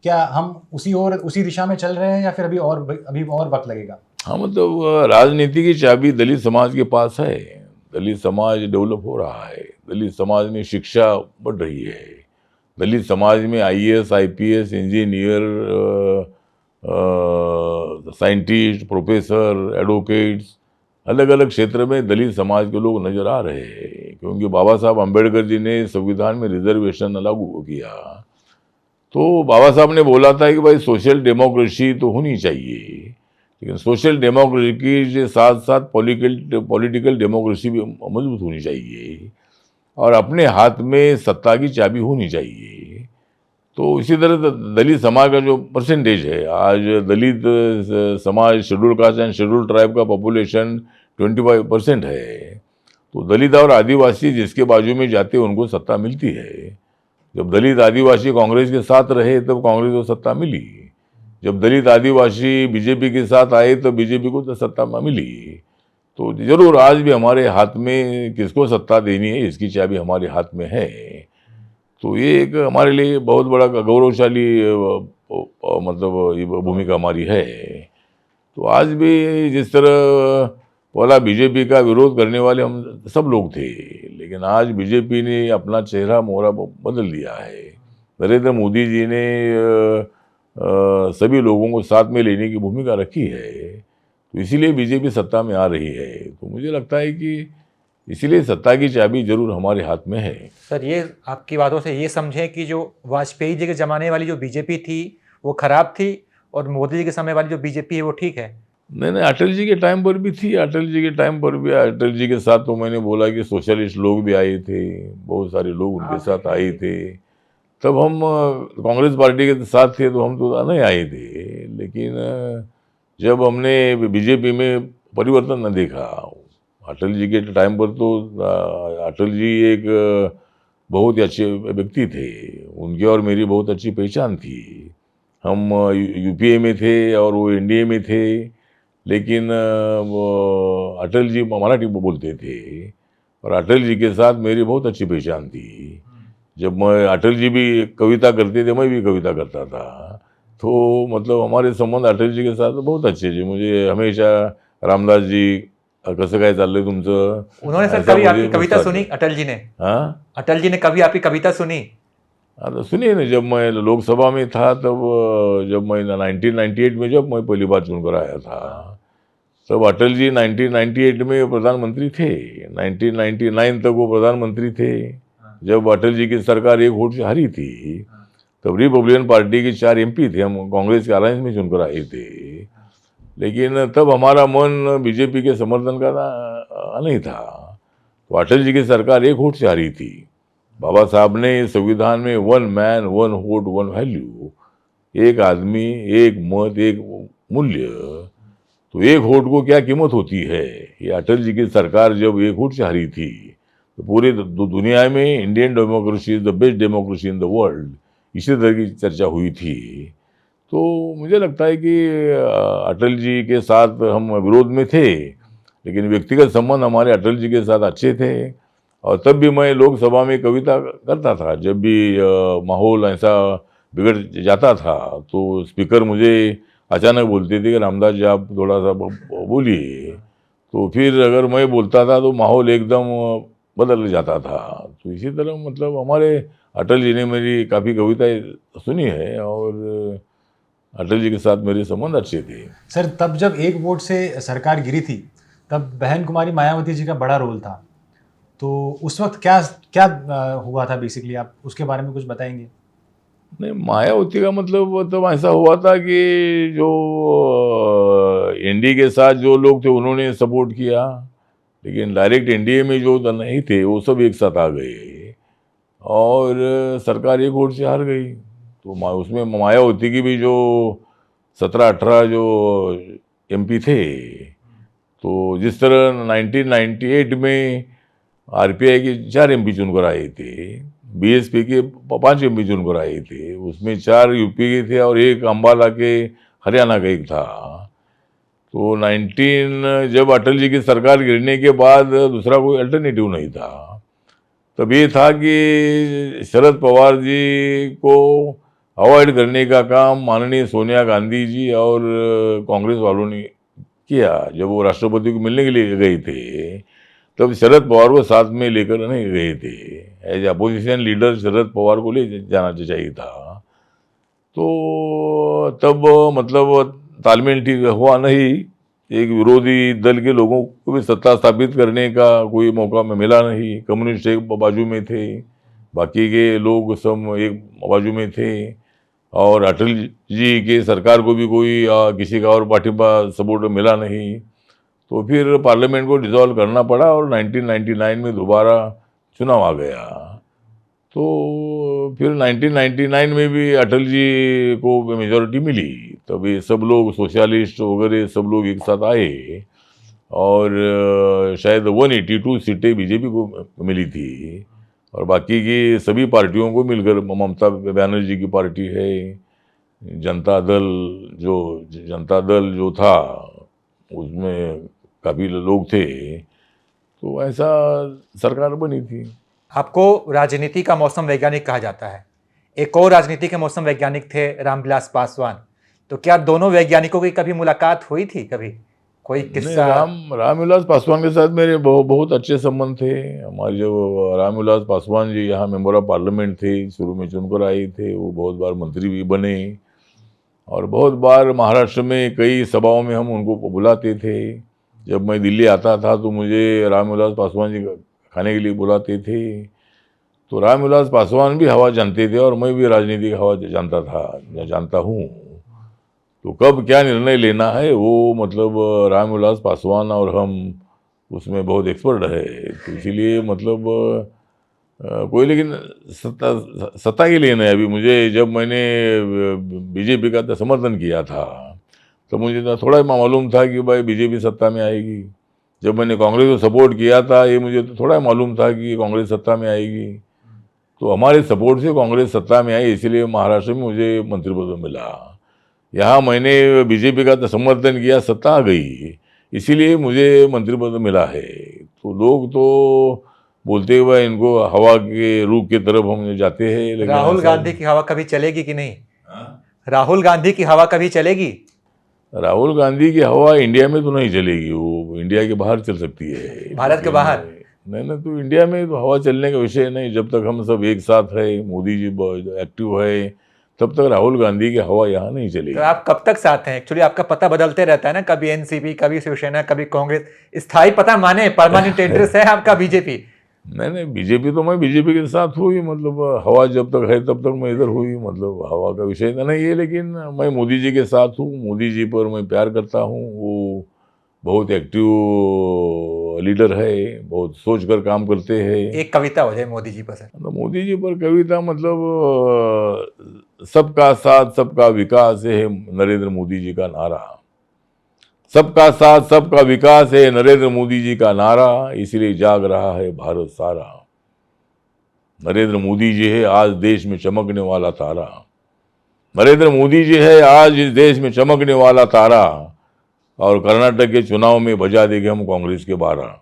[SPEAKER 3] क्या हम उसी दिशा में चल रहे हैं या फिर अभी और वक्त लगेगा?
[SPEAKER 1] हाँ, मतलब राजनीति की चाबी दलित समाज के पास है। दलित समाज डेवलप हो रहा है, दलित समाज में शिक्षा बढ़ रही है, दलित समाज में IAS, IPS, engineer, scientist, professor, advocates, अलग अलग क्षेत्र में दलित समाज के लोग नजर आ रहे हैं। क्योंकि बाबा साहब अम्बेडकर जी ने संविधान में रिजर्वेशन लागू किया। तो बाबा साहब ने बोला था कि भाई सोशल डेमोक्रेसी तो होनी चाहिए, लेकिन सोशल डेमोक्रेसी के साथ साथ पॉलिटिकल डेमोक्रेसी भी मजबूत होनी चाहिए, और अपने हाथ में सत्ता की चाबी होनी चाहिए। तो इसी तरह दलित समाज का जो परसेंटेज है, आज दलित समाज schedule caste and schedule tribe का पॉपुलेशन 25% है। तो दलित और आदिवासी जिसके बाजू में जाते हैं उनको सत्ता मिलती है। जब दलित आदिवासी कांग्रेस के साथ रहे तब कांग्रेस को सत्ता मिली, जब दलित आदिवासी बीजेपी के साथ आए तो बीजेपी को तो सत्ता मिली। तो जरूर आज भी हमारे हाथ में किसको सत्ता देनी है इसकी चाबी हमारे हाथ में है। तो ये एक हमारे लिए बहुत बड़ा गौरवशाली मतलब ये भूमिका हमारी है। तो आज भी जिस तरह पहला बीजेपी का विरोध करने वाले हम सब लोग थे, लेकिन आज बीजेपी ने अपना चेहरा मोहरा बदल दिया है। नरेंद्र मोदी जी ने सभी लोगों को साथ में लेने की भूमिका रखी है, तो इसीलिए बीजेपी सत्ता में आ रही है। तो मुझे लगता है कि इसीलिए सत्ता की चाबी जरूर हमारे हाथ में है।
[SPEAKER 2] सर, ये आपकी बातों से ये समझें कि जो वाजपेयी जी के ज़माने वाली जो बीजेपी थी वो खराब थी और मोदी जी के समय वाली जो बीजेपी है वो ठीक है?
[SPEAKER 1] नहीं नहीं, अटल जी के टाइम पर भी थी, अटल जी के टाइम पर भी, अटल जी के साथ तो मैंने बोला कि सोशलिस्ट लोग भी आए थे, बहुत सारे लोग उनके साथ आए थे। तब हम कांग्रेस पार्टी के साथ थे तो हम तो नहीं आए थे, लेकिन जब हमने बीजेपी में परिवर्तन न देखा, अटल जी के टाइम पर तो अटल जी एक बहुत ही अच्छे व्यक्ति थे, उनकी और मेरी बहुत अच्छी पहचान थी। हम यूपीए में थे और वो एनडीए में थे, लेकिन वो अटल जी मराठी बोलते थे और अटल जी के साथ मेरी बहुत अच्छी पहचान थी। जब मैं, अटल जी भी कविता करते थे, मैं भी कविता करता था, तो मतलब हमारे संबंध अटल जी के साथ बहुत अच्छे थे। मुझे हमेशा रामदास जी कसं काय चाललंय तुमचं,
[SPEAKER 2] उन्होंने सर
[SPEAKER 1] ऐसा
[SPEAKER 2] कभी
[SPEAKER 1] मुझे
[SPEAKER 2] आपकी कविता
[SPEAKER 1] पूछता
[SPEAKER 2] सुनी,
[SPEAKER 1] था।
[SPEAKER 2] अटल जी ने?
[SPEAKER 1] हाँ
[SPEAKER 2] अटल जी ने कभी आपकी कविता सुनी?
[SPEAKER 1] हाँ, तो सुनिए ना, जब मैं लोकसभा में था तब, जब मैं 1998 में जब मैं पहली बार चुनकर आया था, तब अटल जी 1998 में प्रधानमंत्री थे, 1999 तक वो प्रधानमंत्री थे। जब अटल जी की सरकार एक वोट से हारी थी, तब रिपब्लिकन पार्टी के 4 एमपी थे, हम कांग्रेस के अलायंस में चुनकर आए थे, लेकिन तब हमारा मन बीजेपी के समर्थन का नहीं था। तो अटल जी की सरकार एक वोट से हारी थी। बाबा साहब ने संविधान में one man one vote one value, एक आदमी एक मत एक मूल्य, तो एक वोट को क्या कीमत होती है, ये अटल जी की सरकार जब एक वोट से हारी थी, तो पूरे दुनिया में Indian democracy is the best democracy in the world, इसी तरह की चर्चा हुई थी। तो मुझे लगता है कि अटल जी के साथ हम विरोध में थे, लेकिन व्यक्तिगत संबंध हमारे अटल जी के साथ अच्छे थे। और तब भी मैं लोकसभा में कविता करता था, जब भी माहौल ऐसा बिगड़ जाता था तो स्पीकर मुझे अचानक बोलते थे कि रामदास जी आप थोड़ा सा बोलिए, तो फिर अगर मैं बोलता था तो माहौल एकदम बदल जाता था। तो इसी तरह मतलब हमारे अटल जी ने मेरी काफ़ी कविताएं सुनी है और अटल जी के साथ मेरे संबंध अच्छे थे।
[SPEAKER 3] सर, तब जब एक वोट से सरकार गिरी थी, तब बहन कुमारी मायावती जी का बड़ा रोल था। तो उस वक्त क्या क्या हुआ था बेसिकली, आप उसके बारे में कुछ बताएंगे?
[SPEAKER 1] नहीं, मायावती का मतलब वो तब ऐसा हुआ था कि जो एनडीए के साथ जो लोग थे उन्होंने सपोर्ट किया, लेकिन डायरेक्ट एनडीए में जो नहीं थे वो सब एक साथ आ गए और सरकार एक वोट से हार गई। तो उसमें मायावती की भी जो 17-18 जो एमपी थे, तो जिस तरह 1998 में आरपीआई के 4 एमपी चुनकर आए थे, बीएसपी के 5 एमपी चुनकर आए थे, उसमें 4 यूपी के थे और एक अम्बाला के हरियाणा का एक था। तो 19 जब अटल जी की सरकार गिरने के बाद दूसरा कोई अल्टरनेटिव नहीं था। तब ये था कि शरद पवार जी को अवॉइड करने का काम माननीय सोनिया गांधी जी और कांग्रेस वालों ने किया। जब वो राष्ट्रपति को मिलने के लिए गए थे, तब शरद पवार को साथ में लेकर नहीं गए थे। As opposition leader Sharad Pawar को ले जाना चाहिए था। तो तब मतलब तालमेल ठीक हुआ नहीं, एक विरोधी दल के लोगों को भी सत्ता स्थापित करने का कोई मौका में मिला नहीं। कम्युनिस्ट एक बाजू में थे, बाकी के लोग सब एक बाजू में थे और अटल जी के सरकार को भी कोई किसी का और पार्टी सपोर्ट मिला नहीं। तो फिर पार्लियामेंट को डिसॉल्व करना पड़ा और 1999 में दोबारा चुनाव आ गया। तो फिर 1999 में भी अटल जी को मेजॉरिटी मिली, तब ये सब लोग सोशलिस्ट वगैरह सब लोग एक साथ आए और शायद 182 सीटें बीजेपी को मिली थी और बाकी की सभी पार्टियों को मिलकर, ममता बनर्जी की पार्टी है, जनता दल जो था उसमें काफ़ी लोग थे, तो ऐसा सरकार बनी थी।
[SPEAKER 2] आपको राजनीति का मौसम वैज्ञानिक कहा जाता है। एक और राजनीति के मौसम वैज्ञानिक थे रामविलास पासवान। तो क्या दोनों वैज्ञानिकों की कभी मुलाकात हुई थी, कभी कोई
[SPEAKER 1] नहीं,
[SPEAKER 2] किस्सा?
[SPEAKER 1] रामविलास पासवान के साथ मेरे बहुत अच्छे संबंध थे। हमारे जो रामविलास पासवान जी यहाँ मेंबर ऑफ पार्लियामेंट थे, शुरू में चुनकर आए थे, वो बहुत बार मंत्री भी बने और बहुत बार महाराष्ट्र में कई सभाओं में हम उनको बुलाते थे। जब मैं दिल्ली आता था तो मुझे रामविलास पासवान जी खाने के लिए बुलाते थे। तो रामविलास पासवान भी हवा जानते थे और मैं भी राजनीति की हवा जानता हूँ। तो कब क्या निर्णय लेना है वो मतलब रामविलास पासवान और हम उसमें बहुत एक्सपर्ट है। तो इसीलिए मतलब कोई, लेकिन सत्ता के लिए नहीं। अभी मुझे जब मैंने बीजेपी का समर्थन किया था तो मुझे तो थोड़ा मालूम था कि भाई बीजेपी सत्ता में आएगी। जब मैंने कांग्रेस को सपोर्ट किया था ये मुझे तो थोड़ा मालूम था कि कांग्रेस सत्ता में आएगी। तो हमारे सपोर्ट से कांग्रेस सत्ता में आई, इसीलिए महाराष्ट्र में मुझे मंत्रिपद मिला। यहाँ मैंने बीजेपी का तो समर्थन किया, सत्ता आ गई, इसीलिए मुझे मंत्रिपद मिला है। तो लोग तो बोलते हुए इनको हवा के रुख की तरफ हम जाते हैं, लेकिन
[SPEAKER 2] राहुल गांधी की हवा कभी चलेगी कि नहीं? राहुल गांधी की हवा कभी चलेगी?
[SPEAKER 1] राहुल गांधी की हवा इंडिया में तो नहीं चलेगी, वो इंडिया के बाहर चल सकती है।
[SPEAKER 2] भारत के बाहर?
[SPEAKER 1] नहीं, तो इंडिया में तो हवा चलने का विषय नहीं। जब तक हम सब एक साथ है, मोदी जी एक्टिव है, तब तक राहुल गांधी की हवा यहाँ नहीं चलेगी।
[SPEAKER 2] तो आप कब तक साथ हैं? एक्चुअली आपका पता बदलते रहता है ना, कभी एनसीपी, कभी शिवसेना, कभी कांग्रेस। स्थायी पता माने, परमानेंट एड्रेस है आपका बीजेपी?
[SPEAKER 1] नहीं, बीजेपी तो मैं बीजेपी के साथ हुई, मतलब हवा जब तक है तब तक मैं इधर हुई, मतलब हवा का विषय तो नहीं है। लेकिन मैं मोदी जी के साथ हूँ, मोदी जी पर मैं प्यार करता हूँ। वो बहुत एक्टिव लीडर है, बहुत सोच कर काम करते हैं।
[SPEAKER 2] एक कविता हो जाए मोदी जी पर सर।
[SPEAKER 1] तो मोदी जी पर कविता मतलब सबका साथ सबका विकास है नरेंद्र मोदी जी का नारा। सबका साथ सबका विकास है नरेंद्र मोदी जी का नारा, इसलिए जाग रहा है भारत सारा। नरेंद्र मोदी जी है आज देश में चमकने वाला तारा। नरेंद्र मोदी जी है आज इस देश में चमकने वाला तारा, और कर्नाटक के चुनाव में बजा देंगे हम कांग्रेस के 12।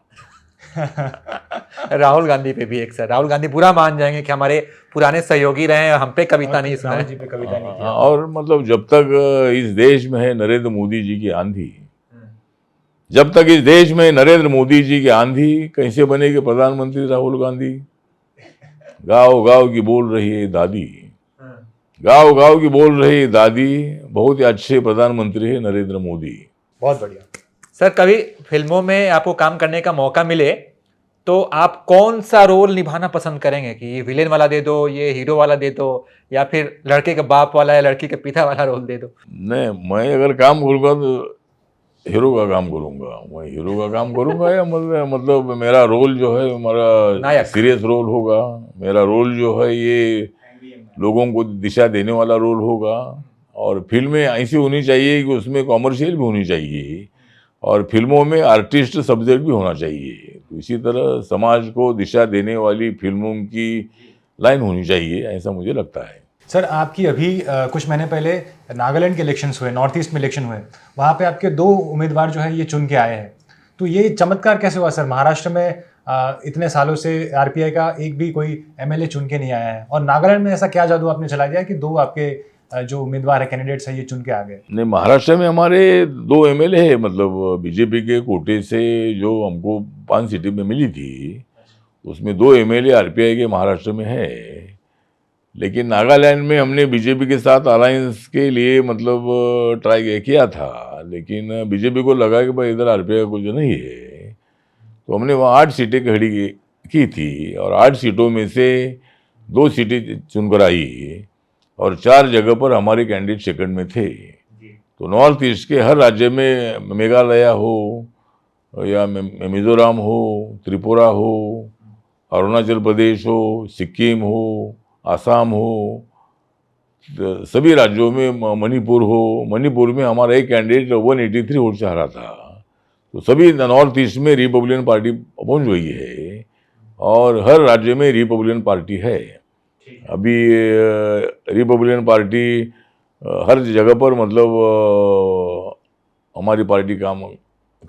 [SPEAKER 2] राहुल गांधी पे भी एक सर, राहुल गांधी बुरा मान जाएंगे कि हमारे पुराने सहयोगी रहे हैं, हम पे कविता नहीं सुनाए।
[SPEAKER 3] जी पे कविता नहीं किया।
[SPEAKER 1] और मतलब जब तक इस देश में है नरेंद्र मोदी जी की आंधी, जब तक इस देश में नरेंद्र मोदी जी की आंधी, कैसे बनेगी प्रधानमंत्री राहुल गांधी? गाँव गाँव की बोल रही है दादी, गाँव गाँव की बोल रही है दादी, बहुत ही अच्छे प्रधानमंत्री है नरेंद्र मोदी।
[SPEAKER 2] बहुत बढ़िया सर। कभी फिल्मों में आपको काम करने का मौका मिले तो आप कौन सा रोल निभाना पसंद करेंगे कि ये विलेन वाला दे दो, ये हीरो वाला दे दो, या फिर लड़के के बाप वाला या लड़की के पिता वाला रोल दे दो?
[SPEAKER 1] नहीं, मैं अगर काम करूँगा तो हीरो का काम करूँगा, मैं हीरो का काम करूँगा। या मतलब मेरा रोल जो है हमारा सीरियस रोल होगा। मेरा रोल जो है ये लोगों को दिशा देने वाला रोल होगा। और फिल्में ऐसी होनी चाहिए कि उसमें कॉमर्शियल भी होनी चाहिए, और फिल्मों में आर्टिस्ट सब्जेक्ट भी होना चाहिए। तो इसी तरह समाज को दिशा देने वाली फिल्मों की लाइन होनी चाहिए, ऐसा मुझे लगता है।
[SPEAKER 3] सर आपकी अभी कुछ महीने पहले नागालैंड के इलेक्शंस हुए, नॉर्थ ईस्ट में इलेक्शन हुए, वहाँ पे आपके 2 उम्मीदवार जो है ये चुन के आए हैं। तो ये चमत्कार कैसे हुआ सर? महाराष्ट्र में इतने सालों से आरपीआई का एक भी कोई एमएलए चुन के नहीं आया है, और नागालैंड में ऐसा क्या जादू आपने चला दिया कि 2 आपके जो उम्मीदवार है, कैंडिडेट्स है, ये चुन के आ गए?
[SPEAKER 1] नहीं, महाराष्ट्र में हमारे 2 एमएलए है, मतलब बीजेपी के कोटे से जो हमको 5 सीटें में मिली थी, उसमें 2 एमएलए आरपीआई के महाराष्ट्र में है। लेकिन नागालैंड में हमने बीजेपी के साथ अलायंस के लिए मतलब ट्राई किया था, लेकिन बीजेपी को लगा कि भाई इधर आरपीआई कुछ नहीं है, तो हमने वहाँ 8 सीटें खड़ी की थी, और 8 सीटों में से 2 सीटें चुनकर आई, और 4 जगह पर हमारे कैंडिडेट सेकंड में थे। तो नॉर्थ ईस्ट के हर राज्य में, मेघालय हो या मिजोरम हो, त्रिपुरा हो, अरुणाचल प्रदेश हो, सिक्किम हो, आसाम हो, सभी राज्यों में, मणिपुर हो, मणिपुर में हमारा एक कैंडिडेट 183 वोट से हारा था। तो सभी नॉर्थ ईस्ट में रिपब्लिकन पार्टी पहुंच गई है, और हर राज्य में रिपब्लिकन पार्टी है। अभी रिपब्लिकन पार्टी हर जगह पर मतलब हमारी पार्टी काम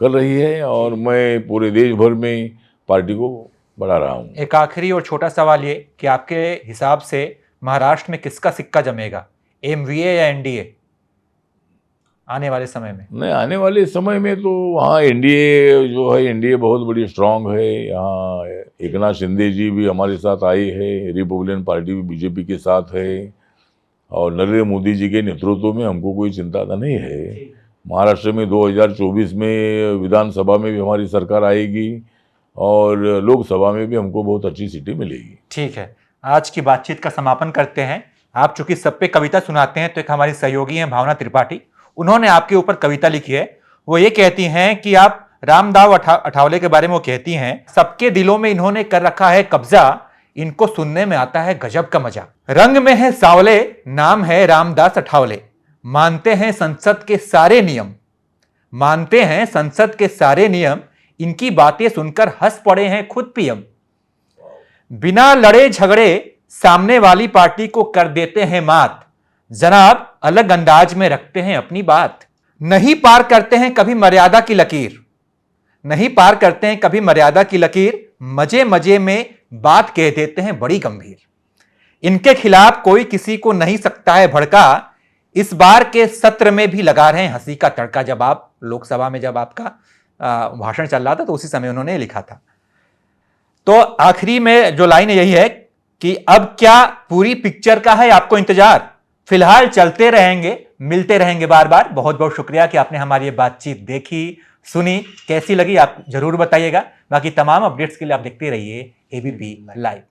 [SPEAKER 1] कर रही है, और मैं पूरे देश भर में पार्टी को बढ़ा रहा हूँ।
[SPEAKER 2] एक आखिरी और छोटा सवाल ये कि आपके हिसाब से महाराष्ट्र में किसका सिक्का जमेगा, एमवीए या एनडीए आने वाले समय में?
[SPEAKER 1] नहीं, आने वाले समय में तो वहाँ एनडीए जो है, एनडीए बहुत बड़ी स्ट्रांग है। यहाँ एकनाथ शिंदे जी भी हमारे साथ आए हैं, रिपब्लिकन पार्टी भी बीजेपी के साथ है, और नरेंद्र मोदी जी के नेतृत्व में हमको कोई चिंता नहीं है। महाराष्ट्र में 2024 में विधानसभा में भी हमारी सरकार आएगी, और लोकसभा में भी हमको बहुत अच्छी सीटें मिलेगी।
[SPEAKER 2] ठीक है, आज की बातचीत का समापन करते हैं। आप चूंकि सब पे कविता सुनाते हैं, तो एक हमारी सहयोगी हैं भावना त्रिपाठी, उन्होंने आपके ऊपर कविता लिखी है। वो ये कहती हैं कि आप रामदाव अठावले के बारे में वो कहती हैं, सबके दिलों में इन्होंने कर रखा है कब्जा, इनको सुनने में आता है गजब का मजा। रंग में है सांवले, नाम है रामदास अठावले, मानते हैं संसद के सारे नियम, मानते हैं संसद के सारे नियम, इनकी बातें सुनकर हंस पड़े हैं खुद पीएम। बिना लड़े झगड़े सामने वाली पार्टी को कर देते हैं मात, जनाब अलग अंदाज में रखते हैं अपनी बात। नहीं पार करते हैं कभी मर्यादा की लकीर, नहीं पार करते हैं कभी मर्यादा की लकीर, मजे मजे में बात कह देते हैं बड़ी गंभीर। इनके खिलाफ कोई किसी को नहीं सकता है भड़का, इस बार के सत्र में भी लगा रहे हैं हंसी का तड़का। जब आप लोकसभा में जब आपका भाषण चल रहा था तो उसी समय उन्होंने लिखा था। तो आखिरी में जो लाइन यही है कि अब क्या पूरी पिक्चर का है आपको इंतजार, फिलहाल चलते रहेंगे, मिलते रहेंगे बार बार। बहुत बहुत शुक्रिया कि आपने हमारी ये बातचीत देखी, सुनी, कैसी लगी आप जरूर बताइएगा। बाकी तमाम अपडेट्स के लिए आप देखते रहिए एबीपी लाइव।